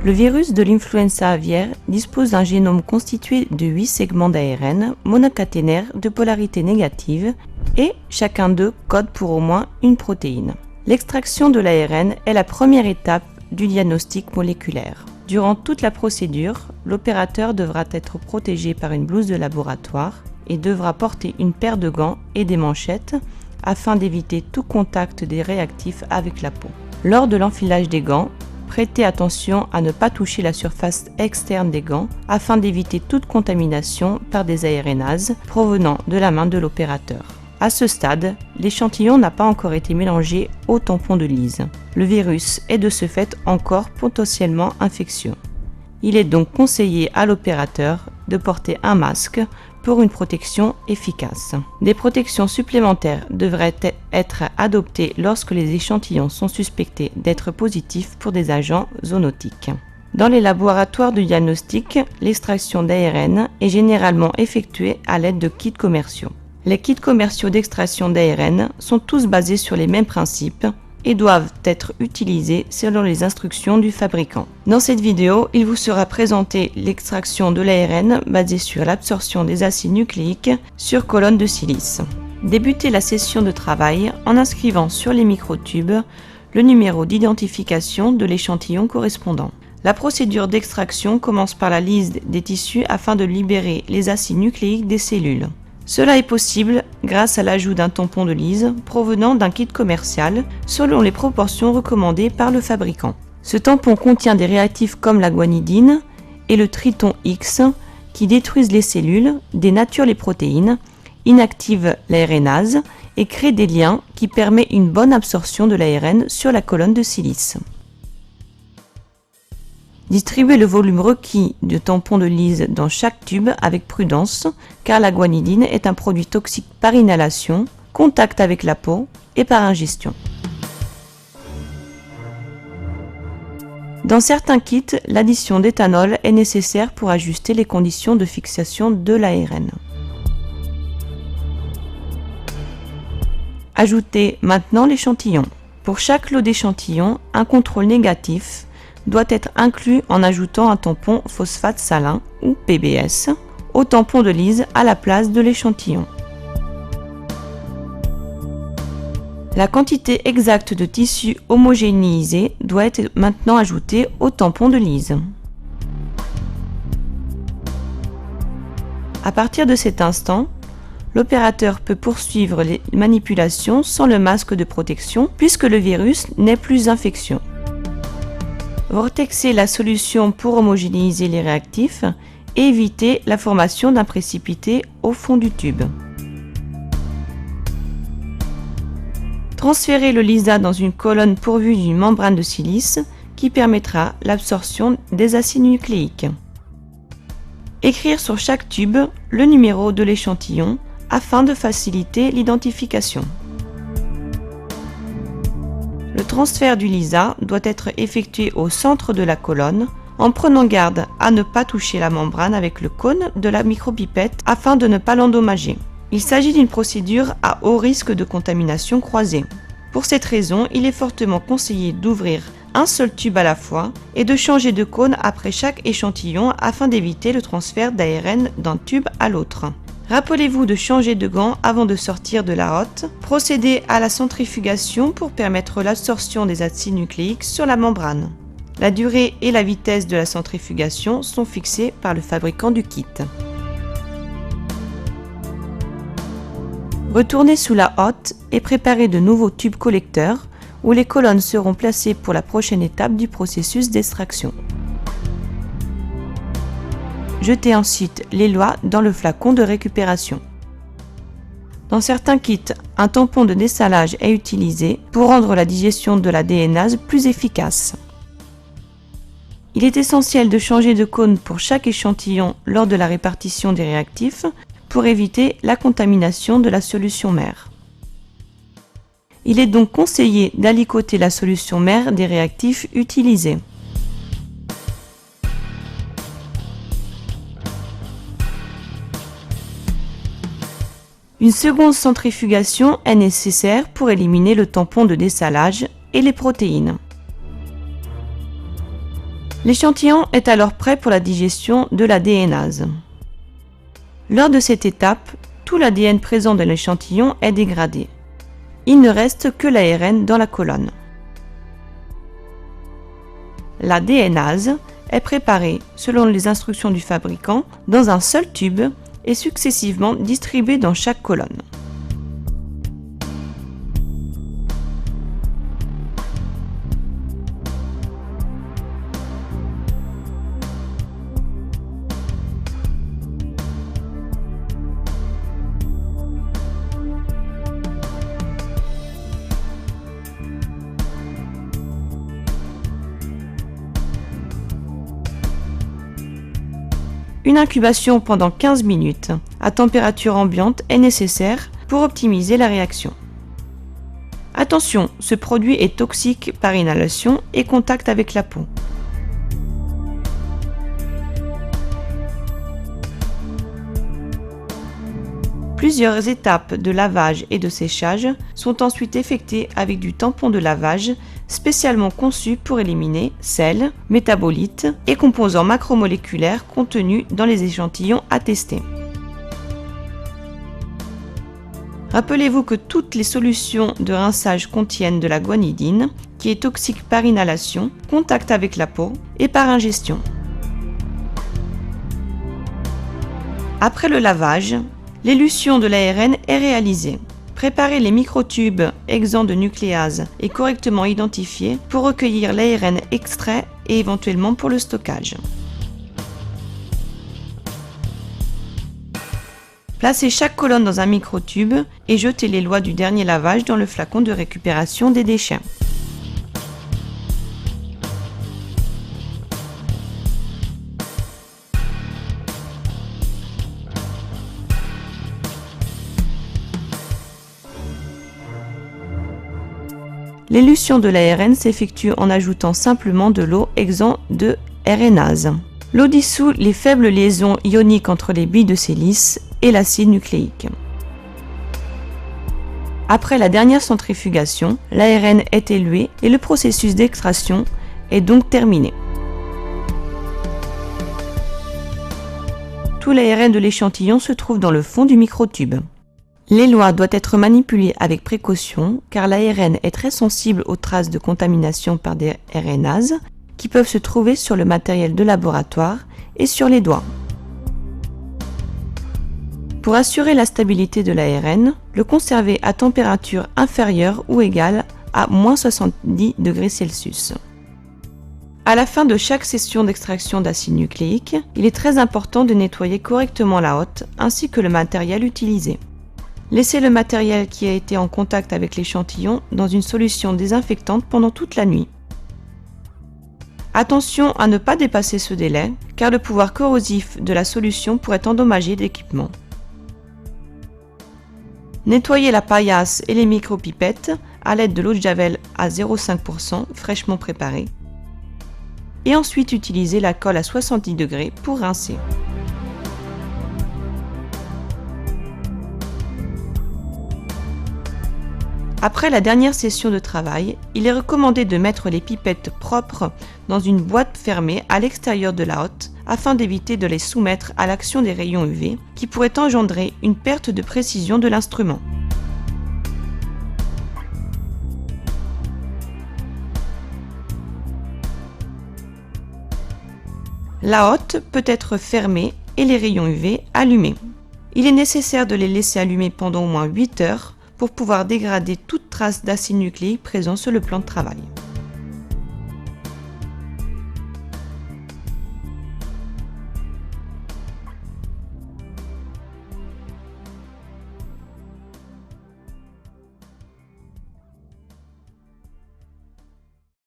Le virus de l'influenza aviaire dispose d'un génome constitué de 8 segments d'ARN monocaténaires de polarité négative et chacun d'eux code pour au moins une protéine. L'extraction de l'ARN est la première étape du diagnostic moléculaire. Durant toute la procédure, l'opérateur devra être protégé par une blouse de laboratoire et devra porter une paire de gants et des manchettes afin d'éviter tout contact des réactifs avec la peau. Lors de l'enfilage des gants, prêtez attention à ne pas toucher la surface externe des gants afin d'éviter toute contamination par des aérénases provenant de la main de l'opérateur. À ce stade, l'échantillon n'a pas encore été mélangé au tampon de Lise. Le virus est de ce fait encore potentiellement infectieux. Il est donc conseillé à l'opérateur de porter un masque pour une protection efficace. Des protections supplémentaires devraient être adoptées lorsque les échantillons sont suspectés d'être positifs pour des agents zoonotiques. Dans les laboratoires de diagnostic, l'extraction d'ARN est généralement effectuée à l'aide de kits commerciaux. Les kits commerciaux d'extraction d'ARN sont tous basés sur les mêmes principes et doivent être utilisés selon les instructions du fabricant. Dans cette vidéo, il vous sera présenté l'extraction de l'ARN basée sur l'absorption des acides nucléiques sur colonne de silice. Débutez la session de travail en inscrivant sur les microtubes le numéro d'identification de l'échantillon correspondant. La procédure d'extraction commence par la lise des tissus afin de libérer les acides nucléiques des cellules. Cela est possible grâce à l'ajout d'un tampon de Lise provenant d'un kit commercial selon les proportions recommandées par le fabricant. Ce tampon contient des réactifs comme la guanidine et le triton X qui détruisent les cellules, dénaturent les protéines, inactivent l'ARNase et créent des liens qui permettent une bonne absorption de l'ARN sur la colonne de silice. Distribuez le volume requis de tampon de Lise dans chaque tube avec prudence, car la guanidine est un produit toxique par inhalation, contact avec la peau et par ingestion. Dans certains kits, l'addition d'éthanol est nécessaire pour ajuster les conditions de fixation de l'ARN. Ajoutez maintenant l'échantillon. Pour chaque lot d'échantillons, un contrôle négatif doit être inclus en ajoutant un tampon phosphate salin ou PBS au tampon de Lise à la place de l'échantillon. La quantité exacte de tissu homogénéisé doit être maintenant ajoutée au tampon de Lise. À partir de cet instant, l'opérateur peut poursuivre les manipulations sans le masque de protection puisque le virus n'est plus infectieux. Vortexez la solution pour homogénéiser les réactifs et éviter la formation d'un précipité au fond du tube. Transférez le LISA dans une colonne pourvue d'une membrane de silice qui permettra l'absorption des acides nucléiques. Écrire sur chaque tube le numéro de l'échantillon afin de faciliter l'identification. Le transfert du LISA doit être effectué au centre de la colonne en prenant garde à ne pas toucher la membrane avec le cône de la micropipette afin de ne pas l'endommager. Il s'agit d'une procédure à haut risque de contamination croisée. Pour cette raison, il est fortement conseillé d'ouvrir un seul tube à la fois et de changer de cône après chaque échantillon afin d'éviter le transfert d'ARN d'un tube à l'autre. Rappelez-vous de changer de gants avant de sortir de la hotte. Procédez à la centrifugation pour permettre l'absorption des acides nucléiques sur la membrane. La durée et la vitesse de la centrifugation sont fixées par le fabricant du kit. Retournez sous la hotte et préparez de nouveaux tubes collecteurs où les colonnes seront placées pour la prochaine étape du processus d'extraction. Jetez ensuite les lois dans le flacon de récupération. Dans certains kits, un tampon de dessalage est utilisé pour rendre la digestion de la DNase plus efficace. Il est essentiel de changer de cône pour chaque échantillon lors de la répartition des réactifs pour éviter la contamination de la solution mère. Il est donc conseillé d'alicoter la solution mère des réactifs utilisés. Une seconde centrifugation est nécessaire pour éliminer le tampon de dessalage et les protéines. L'échantillon est alors prêt pour la digestion de l'ADNase. Lors de cette étape, tout l'ADN présent dans l'échantillon est dégradé. Il ne reste que l'ARN dans la colonne. La DNase est préparée selon les instructions du fabricant dans un seul tube et successivement distribuée dans chaque colonne. Une incubation pendant 15 minutes à température ambiante est nécessaire pour optimiser la réaction. Attention, ce produit est toxique par inhalation et contact avec la peau. Plusieurs étapes de lavage et de séchage sont ensuite effectuées avec du tampon de lavage spécialement conçu pour éliminer sels, métabolites et composants macromoléculaires contenus dans les échantillons à tester. Rappelez-vous que toutes les solutions de rinçage contiennent de la guanidine, qui est toxique par inhalation, contact avec la peau et par ingestion. Après le lavage, l'élution de l'ARN est réalisée. Préparez les microtubes exempts de nucléase et correctement identifiés pour recueillir l'ARN extrait et éventuellement pour le stockage. Placez chaque colonne dans un microtube et jetez les lois du dernier lavage dans le flacon de récupération des déchets. L'élution de l'ARN s'effectue en ajoutant simplement de l'eau exempt de RNase. L'eau dissout les faibles liaisons ioniques entre les billes de silice et l'acide nucléique. Après la dernière centrifugation, l'ARN est élué et le processus d'extraction est donc terminé. Tout l'ARN de l'échantillon se trouve dans le fond du microtube. L'éloi doit être manipulé avec précaution car l'ARN est très sensible aux traces de contamination par des RNases qui peuvent se trouver sur le matériel de laboratoire et sur les doigts. Pour assurer la stabilité de l'ARN, le conservez à température inférieure ou égale à -70 degrés Celsius. À la fin de chaque session d'extraction d'acide nucléique, il est très important de nettoyer correctement la hotte ainsi que le matériel utilisé. Laissez le matériel qui a été en contact avec l'échantillon dans une solution désinfectante pendant toute la nuit. Attention à ne pas dépasser ce délai, car le pouvoir corrosif de la solution pourrait endommager l'équipement. Nettoyez la paillasse et les micropipettes à l'aide de l'eau de javel à 0,5% fraîchement préparée. Et ensuite utilisez la colle à 70 degrés pour rincer. Après la dernière session de travail, il est recommandé de mettre les pipettes propres dans une boîte fermée à l'extérieur de la hotte afin d'éviter de les soumettre à l'action des rayons UV qui pourraient engendrer une perte de précision de l'instrument. La hotte peut être fermée et les rayons UV allumés. Il est nécessaire de les laisser allumer pendant au moins 8 heures pour pouvoir dégrader toute trace d'acide nucléique présent sur le plan de travail.